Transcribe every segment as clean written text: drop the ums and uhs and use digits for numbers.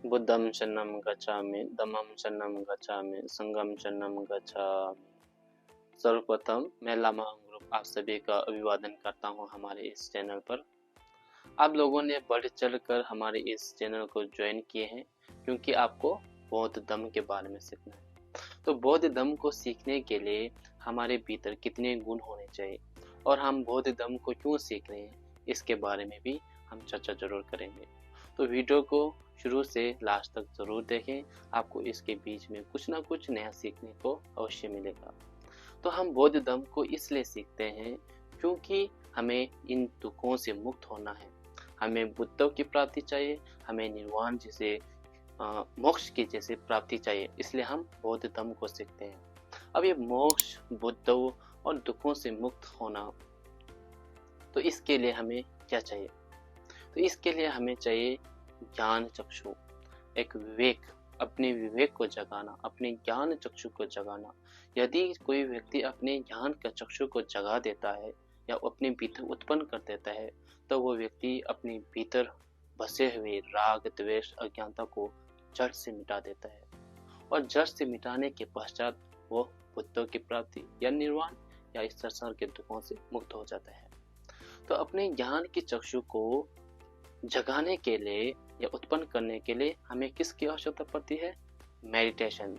बुद्धं शरणं गच्छामि, धम्मं शरणं गच्छामि, संघं शरणं गच्छामि। सर्वप्रथम मैं लामा ग्रुप आप सभी का अभिवादन करता हूं हमारे इस चैनल पर। आप लोगों ने बढ़ चढ़कर हमारे इस चैनल को ज्वाइन किए हैं क्योंकि आपको बौद्ध धम्म के बारे में सीखना है। तो बौद्ध धम्म को सीखने के लिए हमारे भीतर कितने गुण होने चाहिए और हम बौद्ध धम्म को क्यों सीख रहे हैं, इसके बारे में भी हम चर्चा जरूर करेंगे। तो वीडियो को शुरू से लास्ट तक जरूर देखें, आपको इसके बीच में कुछ ना कुछ नया सीखने को अवश्य मिलेगा। तो हम बौद्ध धम्म को इसलिए सीखते हैं क्योंकि हमें इन दुखों से मुक्त होना है, हमें बुद्धों की प्राप्ति चाहिए, हमें निर्वाण जैसे मोक्ष की जैसे प्राप्ति चाहिए, इसलिए हम बौद्ध धम्म को सीखते हैं। अब ये मोक्ष, बुद्धों और दुखों से मुक्त होना, तो इसके लिए हमें क्या चाहिए? तो इसके लिए हमें चाहिए ज्ञान चक्षु, एक विवेक, अपने विवेक को जगाना, अपने ज्ञान चक्षु को जगाना। यदि कोई व्यक्ति अपने ज्ञान का चक्षु को जगा देता है या अपने भीतर उत्पन्न कर देता है, तो वो व्यक्ति अपने भीतर बसे हुए राग, द्वेष, अज्ञानता को जड़ से मिटा देता है और जड़ से मिटाने के पश्चात वो बुद्धों की प्राप्ति या निर्वाण या इस संसार के दुखों से मुक्त हो जाता है। तो अपने ज्ञान की चक्षु को जगाने के लिए या उत्पन्न करने के लिए हमें किसकी आवश्यकता पड़ती है? मेडिटेशन।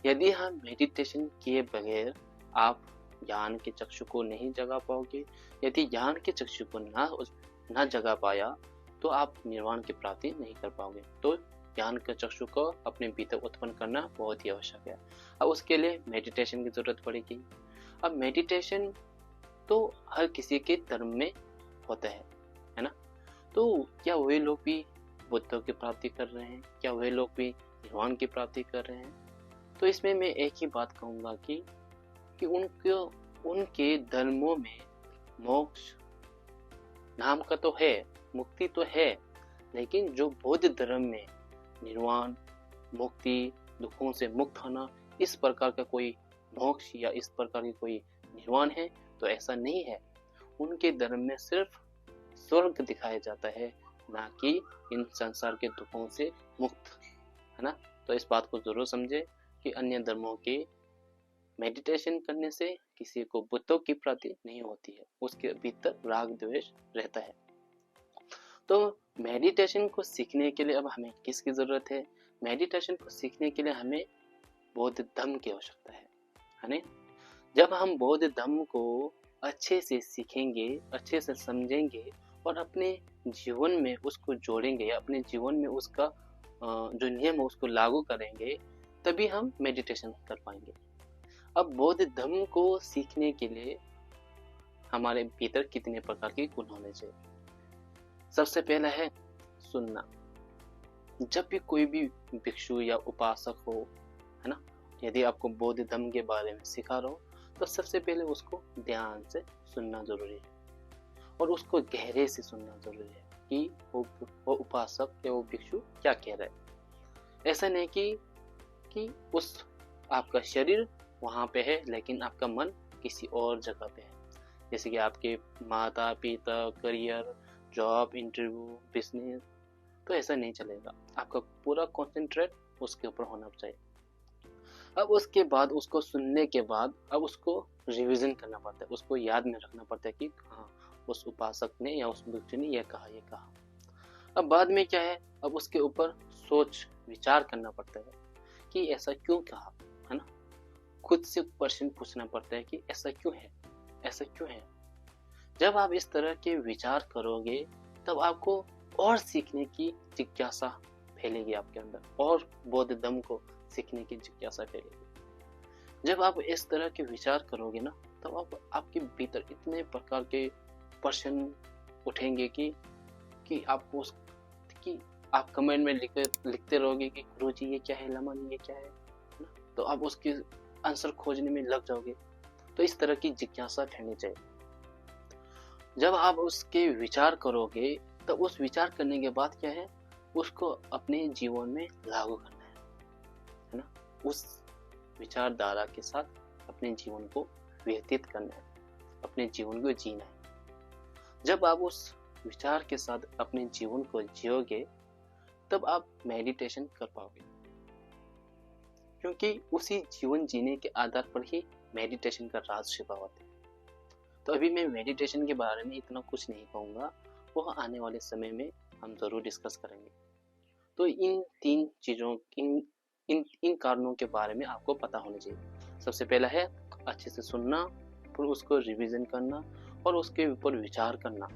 यदि हम मेडिटेशन किए बगैर आप ज्ञान के चक्षु को नहीं जगा पाओगे, यदि ज्ञान के चक्षु को ना जगा पाया तो आप निर्वाण की प्राप्ति नहीं कर पाओगे। तो ज्ञान के चक्षु को अपने भीतर उत्पन्न करना बहुत ही आवश्यक है। अब उसके लिए मेडिटेशन की जरूरत पड़ेगी। अब मेडिटेशन तो हर किसी के धर्म में होता है ना? तो क्या वे लोग भी बुद्धों की प्राप्ति कर रहे हैं? क्या वे लोग भी निर्वाण की प्राप्ति कर रहे हैं? तो इसमें मैं एक ही बात कहूँगा कि उनके धर्मों में मोक्ष नाम का तो है, मुक्ति तो है, लेकिन जो बौद्ध धर्म में निर्वाण, मुक्ति, दुखों से मुक्त होना, इस प्रकार का कोई मोक्ष या इस प्रकार की कोई निर्वाण है, तो ऐसा नहीं है। उनके धर्म में सिर्फ स्वर्ग दिखाया जाता है, ना कि इन संसार के दुखों से मुक्त, है ना? तो इस बात को जरूर समझे कि अन्य धर्मों के मेडिटेशन करने से किसी को बुद्धों की प्राप्ति नहीं होती है, उसके भीतर राग द्वेष रहता है। तो मेडिटेशन को सीखने के लिए अब हमें किसकी जरूरत है? मेडिटेशन को सीखने के लिए हमें बौद्ध धम्म की आवश्यकता है ना? जब हम बौद्ध धम्म को अच्छे से सीखेंगे, अच्छे से समझेंगे और अपने जीवन में उसको जोड़ेंगे या अपने जीवन में उसका जो नियम है उसको लागू करेंगे, तभी हम मेडिटेशन कर पाएंगे। अब बौद्ध धम्म को सीखने के लिए हमारे भीतर कितने प्रकार के गुण होने चाहिए? सबसे पहला है सुनना। जब भी कोई भी भिक्षु या उपासक हो, है ना, यदि आपको बौद्ध धम्म के बारे में सिखा रहा हो, तो सबसे पहले उसको ध्यान से सुनना जरूरी है और उसको गहरे से सुनना जरूरी है कि वो उपासक या वो भिक्षु क्या कह रहा है। ऐसा नहीं कि उस आपका शरीर वहाँ पे है लेकिन आपका मन किसी और जगह पे है, जैसे कि आपके माता पिता, करियर, जॉब, इंटरव्यू, बिजनेस, तो ऐसा नहीं चलेगा। आपका पूरा कंसंट्रेट उसके ऊपर होना चाहिए। अब उसके बाद उसको सुनने के बाद अब उसको रिवीजन करना पड़ता है, उसको याद में रखना पड़ता है कि हाँ, उस उपासक ने या उस भिक्षु ने ये कहा। अब बाद में क्या है, अब उसके ऊपर सोच विचार करना पड़ता है कि ऐसा क्यों कहा, है ना? खुद से प्रश्न पूछना पड़ता है कि ऐसा क्यों है। जब आप इस तरह के विचार करोगे तब आपको और सीखने की जिज्ञासा फैलेगी आपके अंदर, और बौद्ध धम्म को सीखने की जिज्ञासा फैलेगी। जब आप इस तरह के विचार करोगे ना, तब आपके भीतर इतने प्रकार के प्रश्न उठेंगे कि आप कमेंट में लिखते रहोगे कि गुरुजी ये क्या है, लामा ये क्या है ना? तो आप उसके आंसर खोजने में लग जाओगे। तो इस तरह की जिज्ञासा फैलनी चाहिए। जब आप उसके विचार करोगे तब उस विचार करने के बाद क्या है, उसको अपने जीवन में लागू करना है ना? उस विचारधारा के साथ अपने जीवन को व्यतीत करना है, अपने जीवन को जीना है। जब आप उस विचार के साथ अपने जीवन को जियोगे तब आप मेडिटेशन कर पाओगे, क्योंकि उसी जीवन जीने के आधार पर ही मेडिटेशन का राज छिपा होता है। तो अभी मैं मेडिटेशन के बारे में इतना कुछ नहीं कहूँगा, वो आने वाले समय में हम ज़रूर डिस्कस करेंगे। तो इन 3 चीज़ों इन कारणों के बारे में आपको पता होना चाहिए। सबसे पहला है अच्छे से सुनना, फिर उसको रिवीजन करना और उसके ऊपर विचार करना,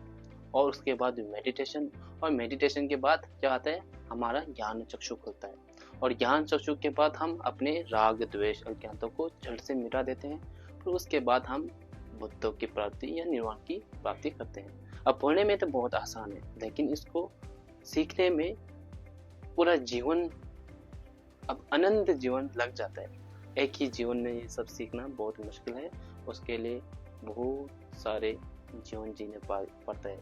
और उसके बाद मेडिटेशन, और मेडिटेशन के बाद क्या आता है, हमारा ज्ञान चक्षु खुलता है, और ज्ञान चक्षु के बाद हम अपने राग द्वेष अज्ञानता को जड़ से मिटा देते हैं। फिर उसके बाद हम बुद्धों की प्राप्ति या निर्वाण की प्राप्ति करते हैं। अब पढ़ने में तो बहुत आसान है, लेकिन इसको सीखने में पूरा जीवन, अब अनंत जीवन लग जाता है। एक ही जीवन में ये सब सीखना बहुत मुश्किल है, उसके लिए बहुत सारे जीवन जीने पड़ता है,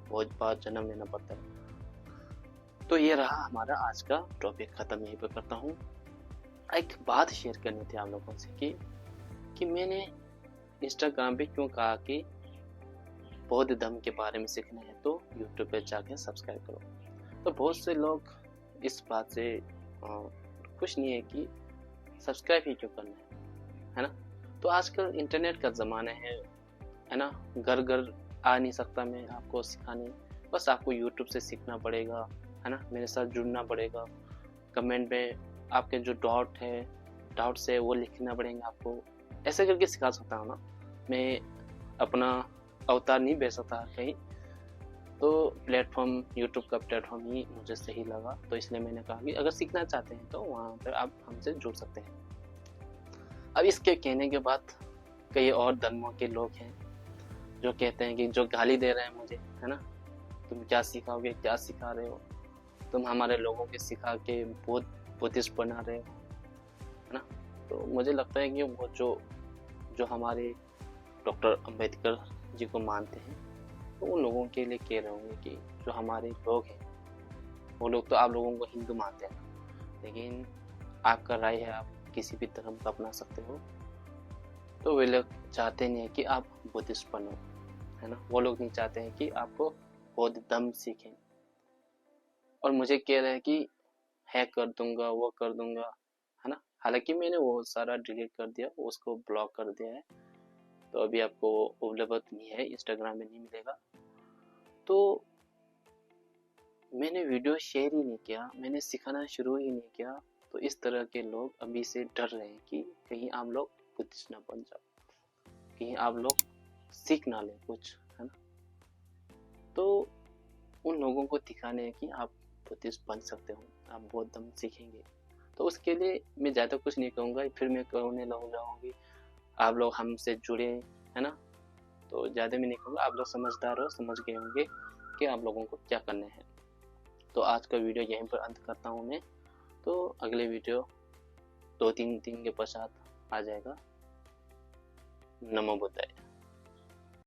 बहुत बार जन्म लेना पड़ता है। तो ये रहा हमारा आज का टॉपिक, ख़त्म यहीं पर करता हूँ। एक बात शेयर करनी थी आप लोगों से कि मैंने इंस्टाग्राम पे क्यों कहा कि बौद्ध धर्म के बारे में सीखना है तो यूट्यूब पे जाके सब्सक्राइब करो। तो बहुत से लोग इस बात से खुश नहीं है कि सब्सक्राइब ही क्यों करना है ना। तो आजकल इंटरनेट का ज़माना है ना, घर घर आ नहीं सकता मैं आपको सिखाने, बस आपको यूट्यूब से सीखना पड़ेगा, है ना, मेरे साथ जुड़ना पड़ेगा। कमेंट में आपके जो डाउट्स है वो लिखना पड़ेंगे आपको, ऐसे करके सिखा सकता हूँ ना। मैं अपना अवतार नहीं भेज सकता कहीं, तो प्लेटफॉर्म यूट्यूब का प्लेटफॉर्म ही मुझे सही लगा, तो इसलिए मैंने कहा कि अगर सीखना चाहते हैं तो वहाँ पर आप हमसे जुड़ सकते हैं। अब इसके कहने के बाद कई और धर्मों के लोग हैं जो कहते हैं कि जो गाली दे रहे हैं मुझे, है ना, तुम क्या सिखाओगे, क्या सिखा रहे हो, तुम हमारे लोगों के सिखा के बहुत बुद्धिस्ट बना रहे हो, है ना। तो मुझे लगता है कि वो जो हमारे डॉक्टर अंबेडकर जी को मानते हैं, तो उन लोगों के लिए कह रहे होंगे कि जो हमारे लोग हैं वो लोग तो आप लोगों को हिंदू मानते हैं, लेकिन आपका राय है, आप किसी भी धर्म का अपना सकते हो। तो वे लोग चाहते नहीं है कि आप बुद्धिस्ट बनो, है ना, वो लोग नहीं चाहते हैं कि आपको बौद्ध धर्म सीखें। और मुझे कह रहे हैं कि है कर दूंगा, वो कर दूंगा, है ना। हालांकि मैंने वो सारा डिलीट कर दिया, उसको ब्लॉक कर दिया है, तो अभी आपको उपलब्ध नहीं है, इंस्टाग्राम में नहीं मिलेगा। तो मैंने वीडियो शेयर ही नहीं किया, मैंने सिखाना शुरू ही नहीं किया, तो इस तरह के लोग अभी से डर रहे हैं कि कहीं आप लोग बुद्धिस्ट ना बन जाओ, कहीं आप लोग सीख ना लें कुछ, है ना। तो उन लोगों को दिखाने हैं कि आप बुद्धिस्ट बन सकते हो, आप बौद्ध धर्म सीखेंगे। तो उसके लिए मैं ज़्यादा कुछ नहीं कहूँगा, फिर मैं कहने लग जाऊँगी आप लोग हमसे जुड़े, है ना। तो ज़्यादा मैं नहीं कहूँगा, आप लोग समझदार हो, समझ गए होंगे कि आप लोगों को क्या करना है। तो आज का वीडियो यहीं पर अंत करता हूँ मैं। तो अगले वीडियो 2-3 दिन के पश्चात आ जाएगा। नमो बुद्धाय।